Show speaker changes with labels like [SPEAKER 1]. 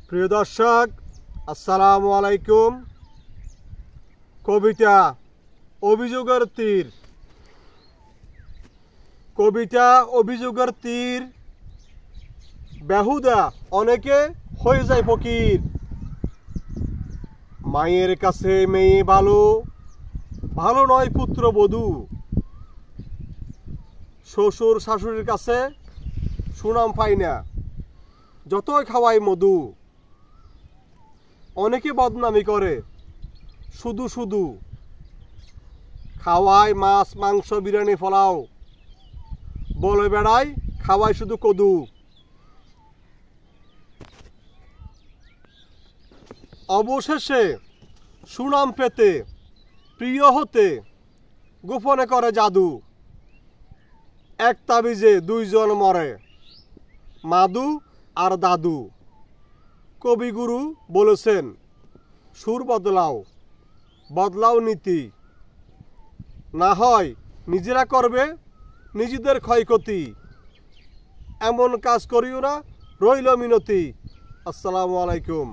[SPEAKER 1] প্রিয় দর্শক, আসসালামু আলাইকুম। কবিতা অভিযোগের তীর। কবিতা অভিযোগের তীর, বেহুদা অনেকে হয়ে যায় ফকির। মায়ের কাছে মেয়ে ভালো, ভালো নয় পুত্রবধূ। শ্বশুর শাশুড়ির কাছে সুনাম পায় না, যতই খাওয়ায় মধু। অনেকে বদনামি করে শুধু শুধু, খাওয়ায় মাছ মাংস বিরিয়ানি পোলাও, বলে বেড়ায় খাওয়ায় শুধু কদু। অবশেষে সুনাম পেতে প্রিয় হতে গোপনে করে জাদু। এক তাবিজে দুইজন মরে, মাদু আর দাদু। কবিগুরু বলেছেন, সুর বদলাও, বদলাও নীতি, না হয় নিজেরা করবে নিজেদের ক্ষয়ক্ষতি। এমন কাজ করিও না, রইল মিনতি। আসসালামু আলাইকুম।